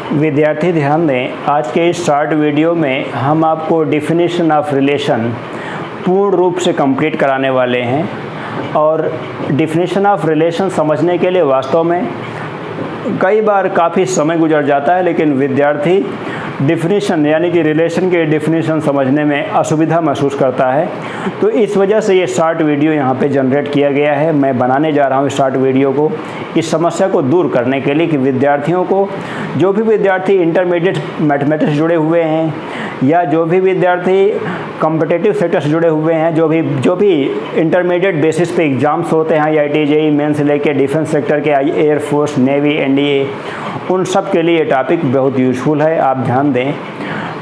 विद्यार्थी ध्यान दें, आज के इस शॉर्ट वीडियो में हम आपको डेफिनेशन ऑफ रिलेशन पूर्ण रूप से कंप्लीट कराने वाले हैं। और डेफिनेशन ऑफ रिलेशन समझने के लिए वास्तव में कई बार काफ़ी समय गुजर जाता है, लेकिन विद्यार्थी डिफिनीशन यानी कि रिलेशन के डिफिनीशन समझने में असुविधा महसूस करता है। तो इस वजह से ये शॉर्ट वीडियो यहाँ पे जनरेट किया गया है। मैं बनाने जा रहा हूँ इस शॉर्ट वीडियो को इस समस्या को दूर करने के लिए कि विद्यार्थियों को, जो भी विद्यार्थी इंटरमीडिएट मैथमेटिक्स जुड़े हुए हैं या जो भी विद्यार्थी कॉम्पिटिटिव सेक्टर से जुड़े हुए हैं, जो भी इंटरमीडिएट बेसिस पे एग्ज़ाम्स होते हैं IIT JEE मेन से लेकर डिफेंस सेक्टर के एयरफोर्स नेवी NDA, उन सब के लिए ये टॉपिक बहुत यूज़फुल है। आप ध्यान दें,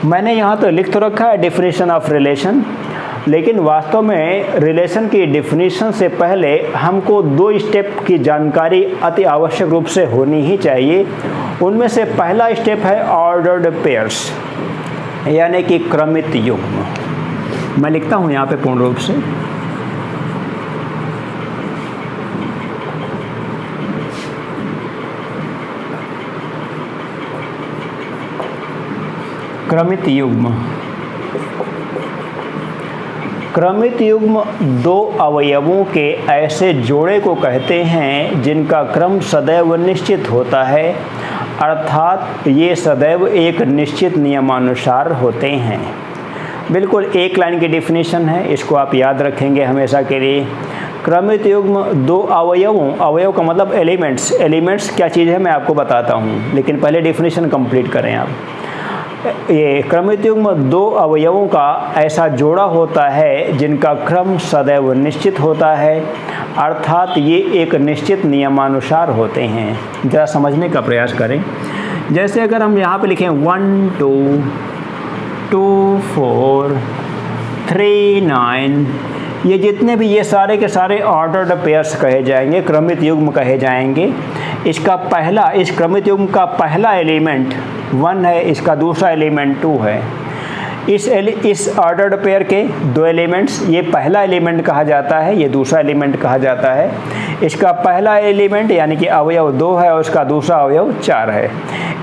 मैंने यहाँ तो लिख तो रखा है डेफिनेशन ऑफ रिलेशन, लेकिन वास्तव में रिलेशन की डेफिनेशन से पहले हमको 2 स्टेप की जानकारी अति आवश्यक रूप से होनी ही चाहिए। उनमें से पहला स्टेप है ऑर्डर्ड पेयर्स यानी कि क्रमित युग्म। मैं लिखता हूँ यहाँ पे पूर्ण रूप से क्रमित युग्म। क्रमित युग्म 2 अवयवों के ऐसे जोड़े को कहते हैं जिनका क्रम सदैव निश्चित होता है, अर्थात ये सदैव एक निश्चित नियमानुसार होते हैं। बिल्कुल एक लाइन की डेफिनेशन है, इसको आप याद रखेंगे हमेशा के लिए। क्रमित युग्म 2 अवयवों, अवयव का मतलब एलिमेंट्स क्या चीज़ है मैं आपको बताता हूँ, लेकिन पहले डेफिनेशन कंप्लीट करें आप। ये क्रमित युग्म 2 अवयवों का ऐसा जोड़ा होता है जिनका क्रम सदैव निश्चित होता है, अर्थात ये एक निश्चित नियमानुसार होते हैं। ज़रा समझने का प्रयास करें। जैसे अगर हम यहाँ पे लिखें 1 2 2 4 3 9, ये जितने भी ये सारे के सारे ऑर्डर्ड पेयर्स कहे जाएंगे, क्रमित युग्म कहे जाएंगे। इसका पहला, इस क्रमित युग्म का पहला एलिमेंट 1 है, इसका दूसरा एलिमेंट 2 है। इस ऑर्डर्ड पेयर के 2 एलिमेंट्स, ये पहला एलिमेंट कहा जाता है, ये दूसरा एलिमेंट कहा जाता है। इसका पहला एलिमेंट यानी कि अवयव 2 है और इसका दूसरा अवयव 4 है।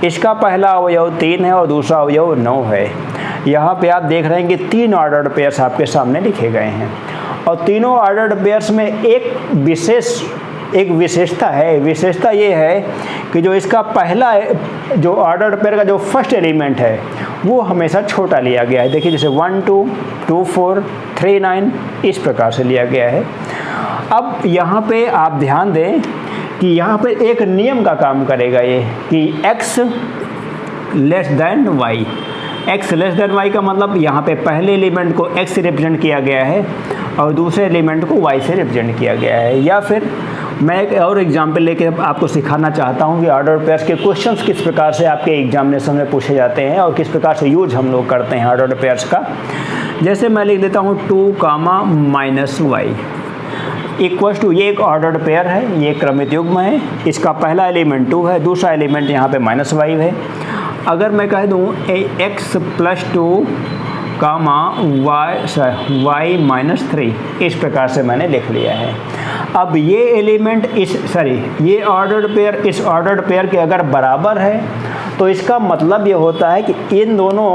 इसका पहला अवयव 3 है और दूसरा अवयव 9 है। यहाँ पे आप देख रहे हैं कि 3 ऑर्डर्ड पेयर्स आपके सामने लिखे गए हैं और तीनों ऑर्डर्ड पेयर्स में एक विशेषता है। विशेषता ये है कि जो इसका पहला, जो ऑर्डर्ड पेयर का जो फर्स्ट एलिमेंट है वो हमेशा छोटा लिया गया है। देखिए जैसे 1 2 2 4 3 9 इस प्रकार से लिया गया है। अब यहाँ पे आप ध्यान दें कि यहाँ पे एक नियम का काम करेगा ये कि x less than y। x less than y का मतलब यहाँ पे पहले एलिमेंट को x से रिप्रेजेंट किया गया है और दूसरे एलिमेंट को y से रिप्रेजेंट किया गया है। या फिर मैं एक और एग्जाम्पल लेके आपको सिखाना चाहता हूँ कि ऑर्डर्ड पेयर्स के क्वेश्चंस किस प्रकार से आपके एग्जामिनेशन में पूछे जाते हैं और किस प्रकार से यूज हम लोग करते हैं ऑर्डर्ड पेयर्स का। जैसे मैं लिख देता हूँ 2, -y इक्वल्स टू, ये एक ऑर्डर्ड पेयर है, ये क्रमित युग्म है। इसका पहला एलिमेंट 2 है, दूसरा एलिमेंट यहाँ पे -y है। अगर मैं कह दूँ x + 2, y - 3, इस प्रकार से मैंने लिख लिया है। अब ये एलिमेंट ये ऑर्डर्ड पेयर इस ऑर्डर्ड पेयर के अगर बराबर है तो इसका मतलब ये होता है कि इन दोनों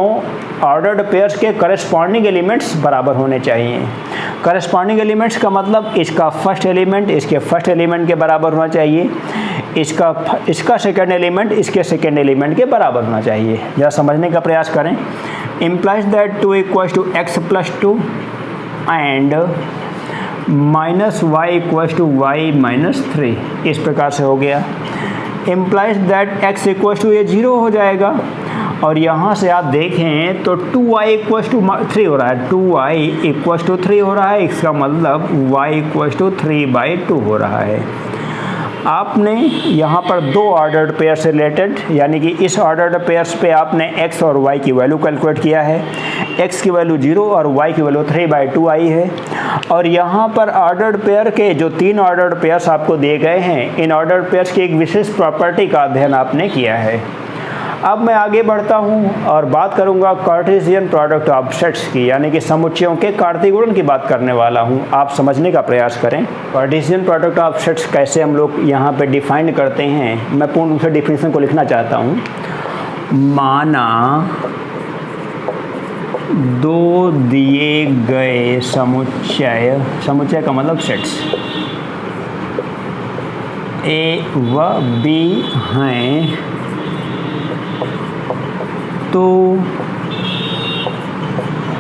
ऑर्डर्ड पेयर्स के करस्पॉन्डिंग एलिमेंट्स बराबर होने चाहिए। करस्पॉन्डिंग एलिमेंट्स का मतलब इसका फर्स्ट एलिमेंट इसके फर्स्ट एलिमेंट के बराबर होना चाहिए, इसका सेकेंड एलिमेंट इसके सेकेंड एलिमेंट के बराबर होना चाहिए। जरा समझने का प्रयास करें। implies that 2 = x + 2 and -y = y - 3, इस प्रकार से हो गया। implies that x = ये 0 हो जाएगा और यहाँ से आप देखें तो 2y = 3 हो रहा है, 2y = 3 हो रहा है। इसका मतलब y = 3/2 हो रहा है। आपने यहाँ पर 2 ऑर्डर्ड पेयर से रिलेटेड यानी कि इस ऑर्डर्ड पेयर्स पे आपने x और y की वैल्यू कैलकुलेट किया है। x की वैल्यू 0 और y की वैल्यू 3/2 आई है। और यहाँ पर ऑर्डर्ड पेयर के जो 3 ऑर्डर्ड पेयर्स आपको दिए गए हैं, इन ऑर्डर्ड पेयर्स की एक विशेष प्रॉपर्टी का अध्ययन आपने किया है। अब मैं आगे बढ़ता हूँ और बात करूँगा कार्टेशियन प्रोडक्ट ऑफ सेट्स की, यानी कि समुच्चयों के कार्तीय गुणन की बात करने वाला हूँ। आप समझने का प्रयास करें कार्टेशियन प्रोडक्ट ऑफ सेट्स कैसे हम लोग यहाँ पे डिफाइन करते हैं। मैं पूर्ण रूप से डिफिनेशन को लिखना चाहता हूँ। माना दो दिए गए समुच्चय का मतलब सेट्स ए व बी हैं तो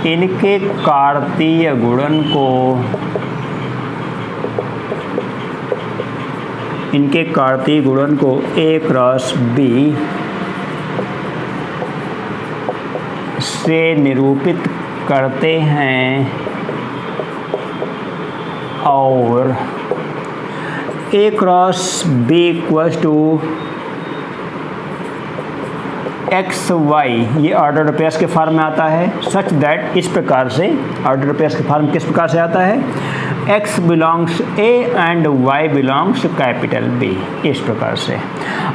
इनके कार्तीय गुणन को A क्रॉस B से निरूपित करते हैं और A cross B equals to X Y, ये ऑर्डर पेयर्स के फॉर्म में आता है सच दैट, इस प्रकार से ऑर्डर पेयर्स के फॉर्म किस प्रकार से आता है, x belongs A and y belongs capital B, इस प्रकार से।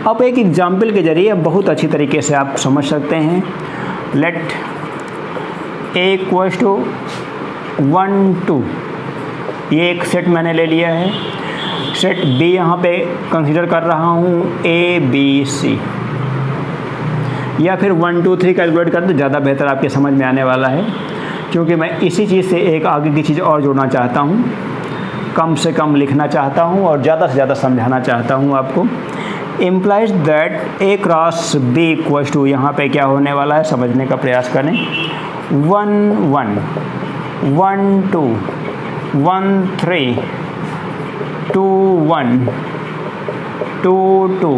अब एक एग्जाम्पल के जरिए बहुत अच्छी तरीके से आप समझ सकते हैं। लेट A इक्वल्स टू 1 2, ये एक सेट मैंने ले लिया है। सेट B यहाँ पे कंसीडर कर रहा हूँ A B C, या फिर 1 2 3 कैलकुलेट कर तो ज़्यादा बेहतर आपके समझ में आने वाला है, क्योंकि मैं इसी चीज़ से एक आगे की चीज़ और जोड़ना चाहता हूँ, कम से कम लिखना चाहता हूँ और ज़्यादा से ज़्यादा समझाना चाहता हूँ आपको। Implies that A cross B equals to, यहाँ पे क्या होने वाला है समझने का प्रयास करें। 1 1 1 2 1 3 2 1 2 2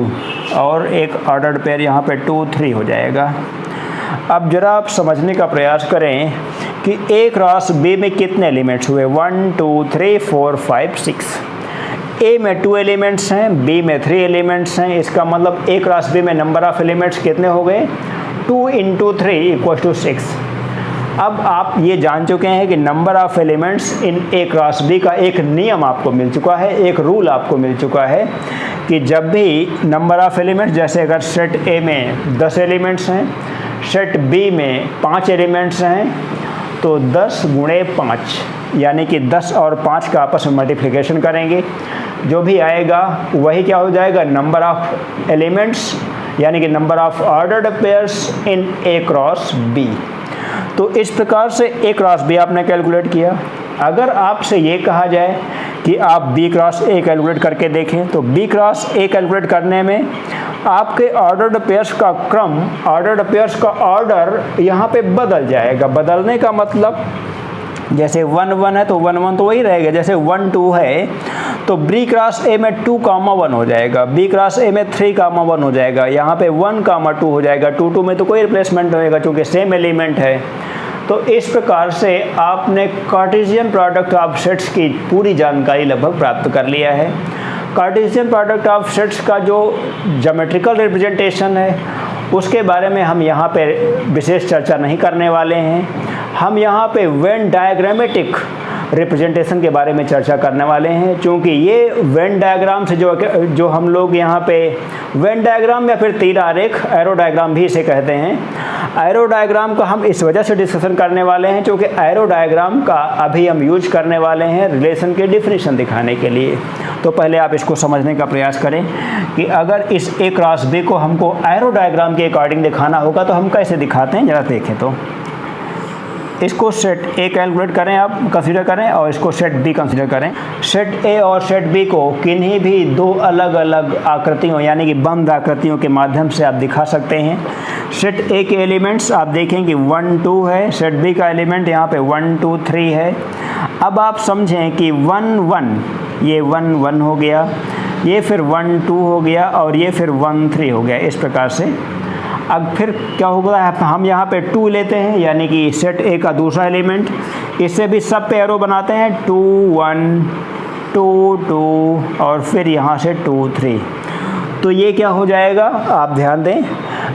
और एक ऑर्डर्ड पेयर यहाँ पे 2 3 हो जाएगा। अब जरा आप समझने का प्रयास करें कि A क्रॉस B में कितने एलिमेंट्स हुए, 1 2 3 4 5 6। A में 2 एलिमेंट्स हैं, B में 3 एलिमेंट्स हैं, इसका मतलब A क्रॉस B में नंबर ऑफ एलिमेंट्स कितने हो गए, 2 × 3 = 6। अब आप ये जान चुके हैं कि number of elements in A cross B का एक नियम आपको मिल चुका है, एक रूल आपको मिल चुका है कि जब भी नंबर ऑफ एलिमेंट्स, जैसे अगर सेट A में 10 एलिमेंट्स हैं, सेट B में 5 एलिमेंट्स हैं, तो 10 × 5 यानी कि 10 और 5 का आपस में मल्टीप्लिकेशन करेंगे, जो भी आएगा वही क्या हो जाएगा, नंबर ऑफ एलिमेंट्स यानी कि number of ordered pairs in A cross B। तो इस प्रकार से A क्रॉस B आपने कैलकुलेट किया। अगर आपसे ये कहा जाए कि आप B क्रॉस A कैलकुलेट करके देखें, तो B क्रॉस A कैलकुलेट करने में आपके ऑर्डर्ड पेयर्स का क्रम, ऑर्डर्ड पेयर्स का ऑर्डर यहाँ पे बदल जाएगा। बदलने का मतलब जैसे 1 1 है तो 1 1 तो वही रहेगा, जैसे 1 2 है तो B क्रॉस A में 2, 1 हो जाएगा, B क्रॉस A में 3, 1 हो जाएगा, यहाँ पे 1, 2 हो जाएगा। 2 2 में तो कोई रिप्लेसमेंट नहीं होगा क्योंकि सेम एलिमेंट है। तो इस प्रकार से आपने कार्टेशियन प्रोडक्ट ऑफ सेट्स की पूरी जानकारी लगभग प्राप्त कर लिया है। कार्टेशियन प्रोडक्ट ऑफ सेट्स का जो ज्योमेट्रिकल रिप्रेजेंटेशन है उसके बारे में हम यहाँ पे विशेष चर्चा नहीं करने वाले हैं। हम यहाँ पे वेन डायग्रामेटिक रिप्रेजेंटेशन के बारे में चर्चा करने वाले हैं, क्योंकि ये वेन डायग्राम से जो हम लोग यहाँ पे वेन डायग्राम या फिर तीर आरेख, एरो डायग्राम भी इसे कहते हैं। एरो डायग्राम का हम इस वजह से डिस्कशन करने वाले हैं क्योंकि एरो डायग्राम का अभी हम यूज करने वाले हैं रिलेशन के डिफिनीशन दिखाने के लिए। तो पहले आप इसको समझने का प्रयास करें कि अगर इस A क्रॉस B को हमको एरो डायग्राम के अकॉर्डिंग दिखाना होगा तो हम कैसे दिखाते हैं, ज़रा देखें। तो इसको सेट A कैलकुलेट करें, आप कंसीडर करें, और इसको सेट B कंसीडर करें। सेट A और सेट B को किन्हीं भी दो अलग अलग आकृतियों यानी कि बंद आकृतियों के माध्यम से आप दिखा सकते हैं। सेट A के एलिमेंट्स आप देखें कि 1 2 है, सेट B का एलिमेंट यहाँ पे 1 2 3 है। अब आप समझें कि 1 1, ये 1 1 हो गया, ये फिर 1 2 हो गया और ये फिर 1 3 हो गया। इस प्रकार से अब फिर क्या होगा, हम यहाँ पे 2 लेते हैं यानी कि सेट A का दूसरा एलिमेंट, इससे भी सब पे एरो बनाते हैं 2 1 2 2 और फिर यहाँ से 2 3। तो ये क्या हो जाएगा, आप ध्यान दें,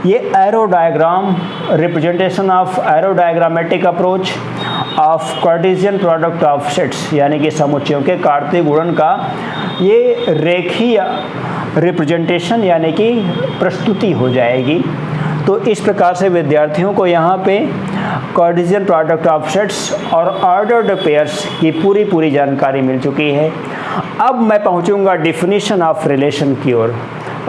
ये arrow diagram representation of arrow diagrammatic approach of Cartesian product of sets यानी कि समुच्चयों के कार्तीय गुणन का ये रेखीय रिप्रेजेंटेशन यानी कि प्रस्तुति हो जाएगी। तो इस प्रकार से विद्यार्थियों को यहाँ पे कार्टेशियन प्रोडक्ट ऑफ सेट्स और ऑर्डर्ड पेयर्स की पूरी जानकारी मिल चुकी है। अब मैं पहुँचूँगा डिफिनीशन ऑफ रिलेशन की ओर,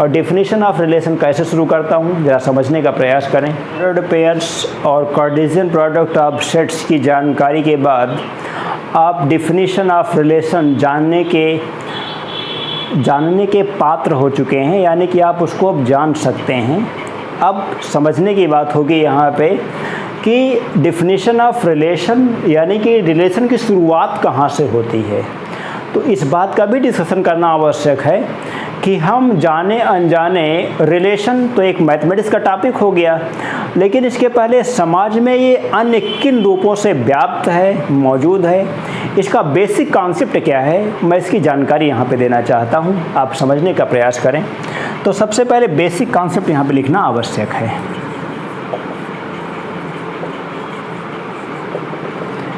और डेफिनेशन ऑफ रिलेशन कैसे शुरू करता हूँ, ज़रा समझने का प्रयास करें। ऑर्डर्ड पेयर्स और कार्टेशियन प्रोडक्ट ऑफ सेट्स की जानकारी के बाद आप डेफिनेशन ऑफ रिलेशन जानने के पात्र हो चुके हैं, यानी कि आप उसको अब जान सकते हैं। अब समझने की बात होगी यहाँ पे कि डेफिनेशन ऑफ रिलेशन यानी कि रिलेशन की शुरुआत कहाँ से होती है। तो इस बात का भी डिस्कशन करना आवश्यक है कि हम जाने अनजाने रिलेशन तो एक मैथमेटिक्स का टॉपिक हो गया, लेकिन इसके पहले समाज में ये अन्य किन रूपों से व्याप्त है, मौजूद है, इसका बेसिक कॉन्सेप्ट क्या है, मैं इसकी जानकारी यहाँ पे देना चाहता हूँ, आप समझने का प्रयास करें। तो सबसे पहले बेसिक कॉन्सेप्ट यहाँ पे लिखना आवश्यक है,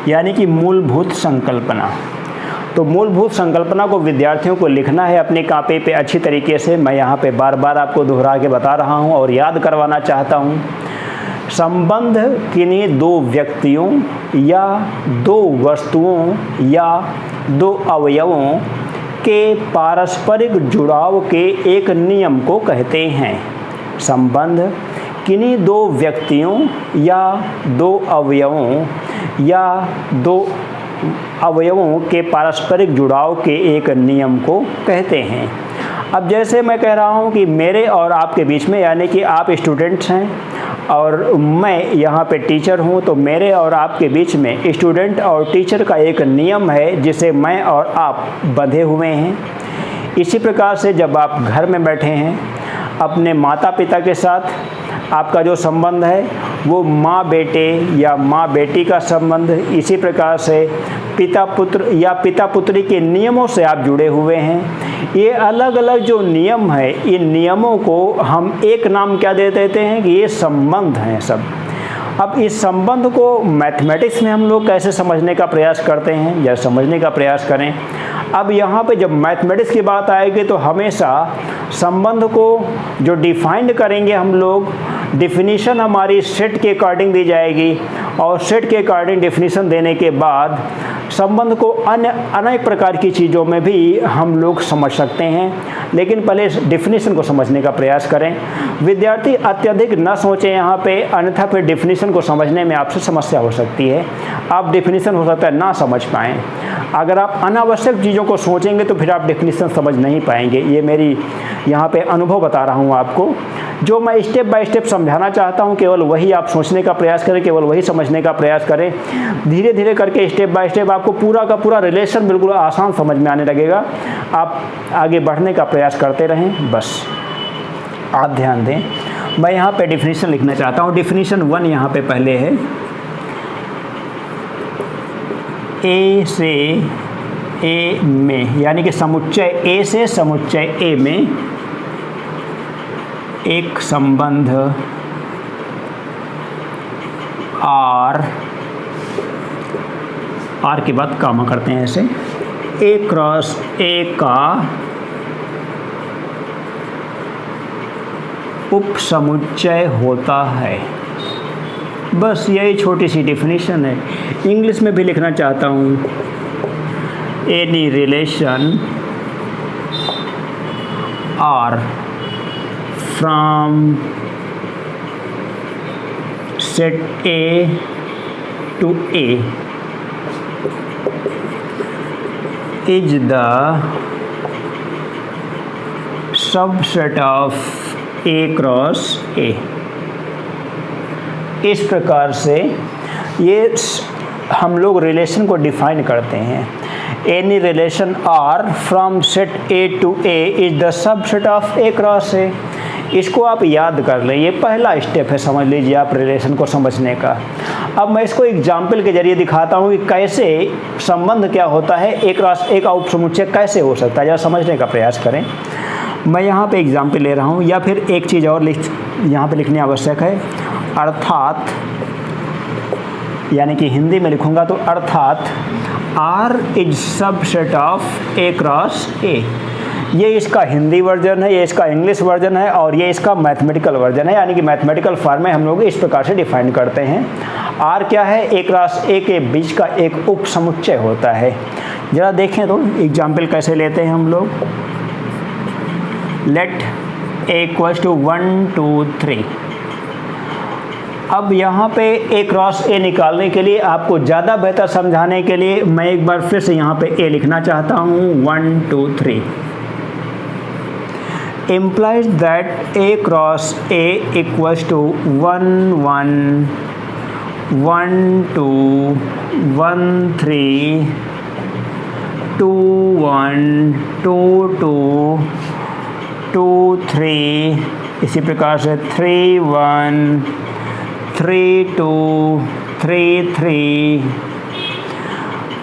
यानी कि मूलभूत संकल्पना। तो मूलभूत संकल्पना को विद्यार्थियों को लिखना है अपनी कॉपी पे अच्छी तरीके से। मैं यहाँ पे बार बार आपको दोहरा के बता रहा हूँ और याद करवाना चाहता हूँ। संबंध किन्हीं दो व्यक्तियों या दो वस्तुओं या दो अवयवों के पारस्परिक जुड़ाव के एक नियम को कहते हैं। संबंध किन्हीं दो व्यक्तियों या दो अवयवों या दो अवयवों के पारस्परिक जुड़ाव के एक नियम को कहते हैं। अब जैसे मैं कह रहा हूँ कि मेरे और आपके बीच में, यानी कि आप स्टूडेंट्स हैं और मैं यहाँ पे टीचर हूँ, तो मेरे और आपके बीच में स्टूडेंट और टीचर का एक नियम है जिसे मैं और आप बंधे हुए हैं। इसी प्रकार से जब आप घर में बैठे हैं अपने माता पिता के साथ, आपका जो संबंध है वो माँ बेटे या माँ बेटी का संबंध, इसी प्रकार से पिता पुत्र या पिता पुत्री के नियमों से आप जुड़े हुए हैं। ये अलग अलग जो नियम है, इन नियमों को हम एक नाम क्या दे देते हैं कि ये संबंध हैं सब। अब इस संबंध को मैथमेटिक्स में हम लोग कैसे समझने का प्रयास करते हैं या समझने का प्रयास करें। अब यहाँ पे जब मैथमेटिक्स की बात आएगी तो हमेशा संबंध को जो डिफाइंड करेंगे हम लोग, डिफिनीशन हमारी सेट के अकॉर्डिंग दी जाएगी और सेट के अकॉर्डिंग डिफिनीशन देने के बाद संबंध को अनेक प्रकार की चीज़ों में भी हम लोग समझ सकते हैं। लेकिन पहले डिफिनीशन को समझने का प्रयास करें। विद्यार्थी अत्यधिक न सोचें यहाँ पे, अन्यथा फिर डिफिनीशन को समझने में आपसे समस्या हो सकती है। आप डिफिनीशन हो सकता है ना समझ पाएँ। अगर आप अनावश्यक चीज़ों को सोचेंगे तो फिर आप डिफिनीशन समझ नहीं पाएंगे। ये मेरी यहाँ पे अनुभव बता रहा हूँ आपको। जो मैं स्टेप बाय स्टेप समझाना चाहता हूँ केवल वही आप सोचने का प्रयास करें, केवल वही समझने का प्रयास करें। धीरे धीरे करके स्टेप बाय स्टेप आपको पूरा का पूरा रिलेशन बिल्कुल आसान समझ में आने लगेगा। आप आगे बढ़ने का प्रयास करते रहें, बस आप ध्यान दें। मैं यहाँ पे डिफिनीशन लिखना चाहता हूँ। डिफिनीशन 1 यहाँ पे पहले है। ए से ए में, यानी कि समुच्चय ए से समुच्चय ए में एक संबंध आर के बाद कामा करते हैं ऐसे, ए क्रॉस ए का उप समुच्चय होता है। बस यही छोटी सी डिफिनीशन है। इंग्लिश में भी लिखना चाहता हूँ। Any relation R from set A to A is the subset of A cross A। इस प्रकार से ये हम लोग रिलेशन को डिफाइन करते हैं। Any relation R from set A to A is the subset of A cross A. इसको आप याद कर लें, ये पहला स्टेप है, समझ लीजिए आप रिलेशन को समझने का। अब मैं इसको एग्जाम्पल के जरिए दिखाता हूँ कि कैसे संबंध क्या होता है, एक क्रॉस एक का उपसमुच्चय कैसे हो सकता है, जरा समझने का प्रयास करें। मैं यहाँ पे एग्जाम्पल ले रहा हूँ, या फिर एक चीज़ और यहाँ पे लिखनी आवश्यक है, अर्थात, यानी कि हिंदी में लिखूँगा तो अर्थात R is subset of A cross A. ये इसका हिंदी वर्जन है, ये इसका इंग्लिश वर्जन है और ये इसका मैथमेटिकल वर्जन है। यानी कि मैथमेटिकल फॉर्म में हम लोग इस प्रकार से डिफाइन करते हैं। आर क्या है? ए क्रॉस ए के बीच का एक उप समुच्चय होता है। ज़रा देखें तो एग्जाम्पल कैसे लेते हैं हम लोग। Let A equals to 1 2 3। अब यहाँ पे ए क्रॉस ए निकालने के लिए आपको ज़्यादा बेहतर समझाने के लिए मैं एक बार फिर से यहाँ पे ए लिखना चाहता हूँ 1 2 3 implies that A cross A equals to 1 1 1 2 1 3 2 1 2 2 2 3 इसी प्रकार से 3 1 3 2 3 3।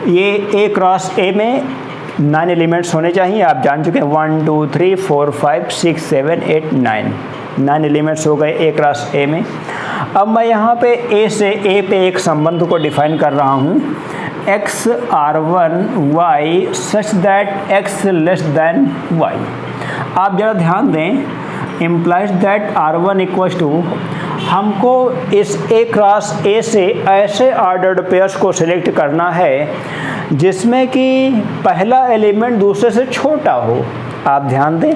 ये A क्रॉस A में 9 एलिमेंट्स होने चाहिए, आप जान चुके हैं 1 2 3 4 5 6 7 8 9 एलिमेंट्स हो गए ए क्रॉस ए में। अब मैं यहाँ पे ए से ए पे एक संबंध को डिफाइन कर रहा हूँ, x r1 y such that x less than y। आप ज़रा ध्यान दें, implies that r1 equals to, हमको इस ए क्रॉस ए से ऐसे ऑर्डर्ड पेयर्स को सिलेक्ट करना है जिसमें कि पहला एलिमेंट दूसरे से छोटा हो। आप ध्यान दें,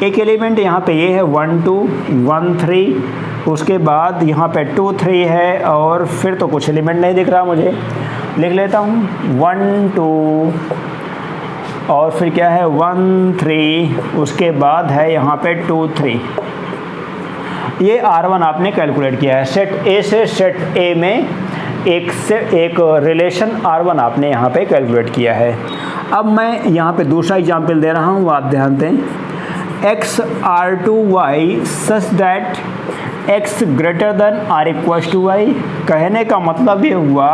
एक एलिमेंट यहाँ पे ये है 1 2 1 3, उसके बाद यहाँ पे 2 3 है और फिर तो कुछ एलिमेंट नहीं दिख रहा मुझे, लिख लेता हूँ 1 2 और फिर क्या है 1 3, उसके बाद है यहाँ पे 2 3। ये R1 आपने कैलकुलेट किया है, सेट ए से सेट ए में एक रिलेशन R1 आपने यहाँ पे कैलकुलेट किया है। अब मैं यहाँ पे दूसरा एग्जाम्पल दे रहा हूँ, आप ध्यान दें, x r2y such that x greater than r equals to y। कहने का मतलब ये हुआ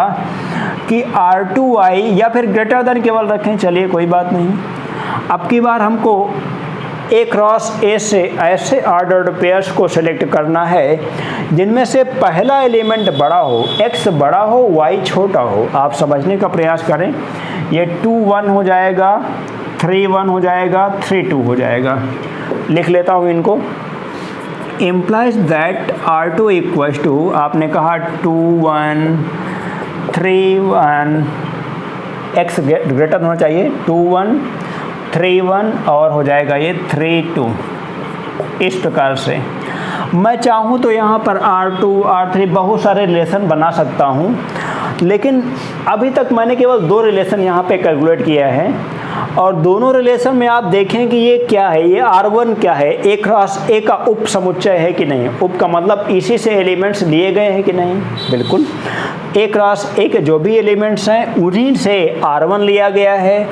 कि r2y या फिर ग्रेटर देन केवल रखें, चलिए कोई बात नहीं। अब की बार हमको ए क्रॉस ए से ऐसे ऑर्डर्ड पेयर्स को सिलेक्ट करना है जिनमें से पहला एलिमेंट बड़ा हो, x बड़ा हो y छोटा हो। आप समझने का प्रयास करें, ये 2 1 हो जाएगा, 3 1 हो जाएगा, 3 2 हो जाएगा। लिख लेता हूँ इनको, implies that r2 equals to, आपने कहा 2 1 3 1, x ग्रेटर होना चाहिए, 2 1 3 1 और हो जाएगा ये 3 2। इस प्रकार से मैं चाहूँ तो यहाँ पर R2 R3 बहुत सारे रिलेशन बना सकता हूँ, लेकिन अभी तक मैंने केवल 2 रिलेशन यहाँ पे कैलकुलेट किया है और दोनों रिलेशन में आप देखें कि ये क्या है, ये R1 क्या है, ए क्रॉस ए का उप समुच्चय है कि नहीं। उप का मतलब इसी से एलिमेंट्स लिए गए हैं कि नहीं, बिल्कुल। ए क्रॉस ए के जो भी एलिमेंट्स हैं उन्हीं से R1 लिया गया है,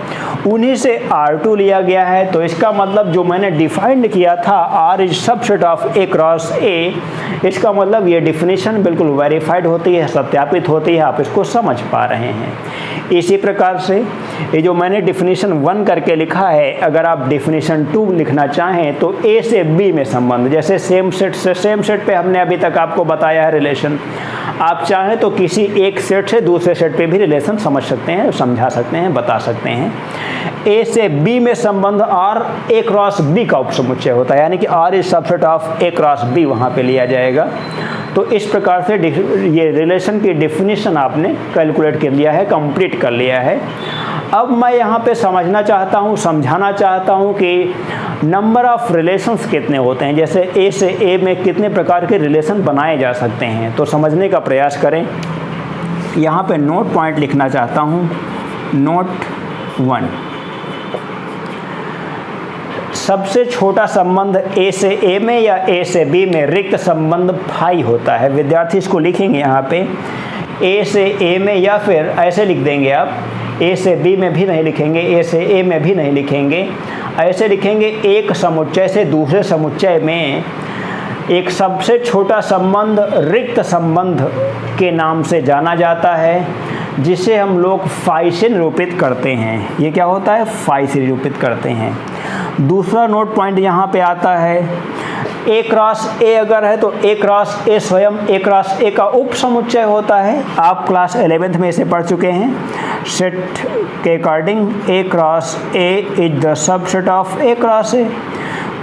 उन्हीं से R2 लिया गया है। तो इसका मतलब जो मैंने डिफाइंड किया था R is subset of A cross ए, इसका मतलब ये डिफिनीशन बिल्कुल वेरीफाइड होती है, सत्यापित होती है, आप इसको समझ पा रहे हैं। इसी प्रकार से ये जो मैंने डिफिनीशन 1 करके लिखा है, अगर आप डिफिनीशन 2 लिखना चाहें तो ए से बी में संबंध, जैसे सेम सेट से सेम सेट पे हमने अभी तक आपको बताया है रिलेशन, आप चाहें तो किसी एक सेट से दूसरे सेट पे भी रिलेशन समझ सकते हैं, समझा सकते हैं, बता सकते हैं। ए से बी में संबंध आर ए क्रॉस बी का उपसमुच्चय होता है, यानी कि R is subset of A cross B वहाँ पे लिया जाएगा। तो इस प्रकार से ये रिलेशन की डिफिनीशन आपने कैलकुलेट कर लिया है, कंप्लीट कर लिया है। अब मैं यहाँ पे समझना चाहता हूँ, समझाना चाहता हूँ कि नंबर ऑफ रिलेशंस कितने होते हैं, जैसे ए से ए में कितने प्रकार के रिलेशन बनाए जा सकते हैं। तो समझने का प्रयास करें। यहाँ पे नोट पॉइंट लिखना चाहता हूँ, नोट 1, सबसे छोटा संबंध ए से ए में या ए से बी में रिक्त संबंध फाई होता है। विद्यार्थी इसको लिखेंगे यहाँ पे, ए से ए में, या फिर ऐसे लिख देंगे आप, ए से बी में भी नहीं लिखेंगे, ए से ए में भी नहीं लिखेंगे, ऐसे लिखेंगे एक समुच्चय से दूसरे समुच्चय में एक सबसे छोटा संबंध रिक्त संबंध के नाम से जाना जाता है, जिसे हम लोग फाई से निरूपित करते हैं। ये क्या होता है, फाई से निरूपित करते हैं। दूसरा नोट पॉइंट यहाँ पे आता है, ए क्रॉस ए अगर है तो ए क्रॉस ए स्वयं ए क्रॉस ए का उप समुच्चय होता है। आप क्लास 11th में इसे पढ़ चुके हैं। सेट के according A cross A is the subset of A cross ए।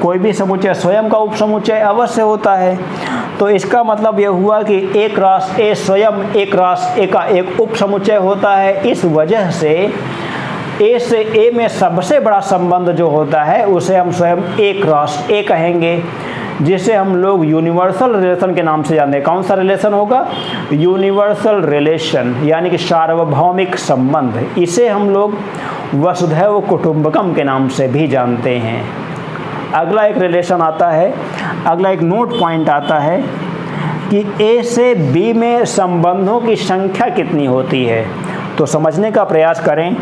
कोई भी समुच्चय स्वयं का उप समुच्चय अवश्य होता है। तो इसका मतलब यह हुआ कि ए क्रॉस ए स्वयं ए क्रॉस ए का एक उप समुच्चय होता है। इस वजह से ए से ए में सबसे बड़ा संबंध जो होता है उसे हम स्वयं ए क्रॉस ए कहेंगे, जिसे हम लोग यूनिवर्सल रिलेशन के नाम से जानते हैं। कौन सा रिलेशन होगा? यूनिवर्सल रिलेशन, यानी कि सार्वभौमिक संबंध। इसे हम लोग वसुधैव कुटुंबकम के नाम से भी जानते हैं। अगला एक रिलेशन आता है, अगला एक नोट पॉइंट आता है कि ए से बी में संबंधों की संख्या कितनी होती है। तो समझने का प्रयास करें।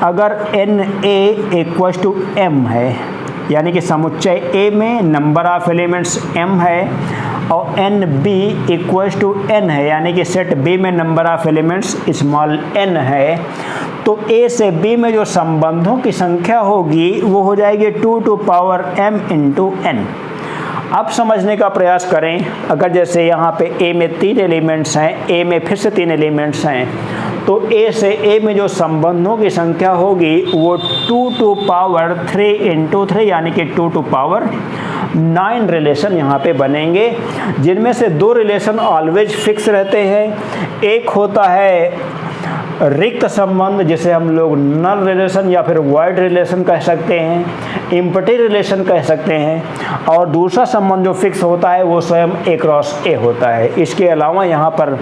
अगर n A equal to M है, यानी कि समुच्चय ए में नंबर ऑफ एलिमेंट्स m है, और N B equal to n है, यानी कि सेट B में number of elements small n है, तो A से B में जो संबंधों की संख्या होगी वो हो जाएगी 2 two power m into n। अब समझने का प्रयास करें। अगर जैसे यहाँ पे A में 3 एलिमेंट्स हैं, A में फिर से 3 एलिमेंट्स हैं, तो A से A में जो संबंधों की संख्या होगी वो 2 टू पावर 3 इंटू 3, यानी कि 2 टू पावर 9 रिलेशन यहाँ पे बनेंगे, जिनमें से 2 रिलेशन ऑलवेज फिक्स रहते हैं। एक होता है रिक्त संबंध, जिसे हम लोग नल रिलेशन या फिर वॉइड रिलेशन कह सकते हैं, इम्पटी रिलेशन कह सकते हैं, और दूसरा संबंध जो फिक्स होता है वो स्वयं ए क्रॉस ए होता है। इसके अलावा यहाँ पर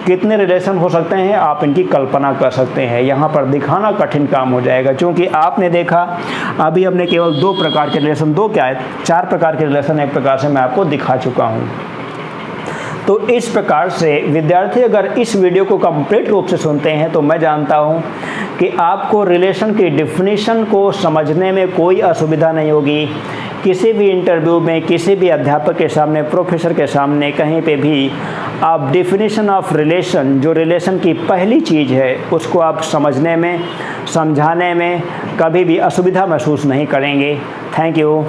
कितने रिलेशन हो सकते हैं आप इनकी कल्पना कर सकते हैं। यहाँ पर दिखाना कठिन काम हो जाएगा, क्योंकि आपने देखा अभी हमने केवल 2 प्रकार के रिलेशन, 2 क्या है 4 प्रकार के रिलेशन एक प्रकार से मैं आपको दिखा चुका हूँ। तो इस प्रकार से विद्यार्थी अगर इस वीडियो को कंप्लीट रूप से सुनते हैं तो मैं जानता हूं कि आपको रिलेशन की डेफिनेशन को समझने में कोई असुविधा नहीं होगी। किसी भी इंटरव्यू में, किसी भी अध्यापक के सामने, प्रोफेसर के सामने, कहीं पे भी आप डेफिनेशन ऑफ रिलेशन, जो रिलेशन की पहली चीज़ है, उसको आप समझने में, समझाने में कभी भी असुविधा महसूस नहीं करेंगे। Thank you.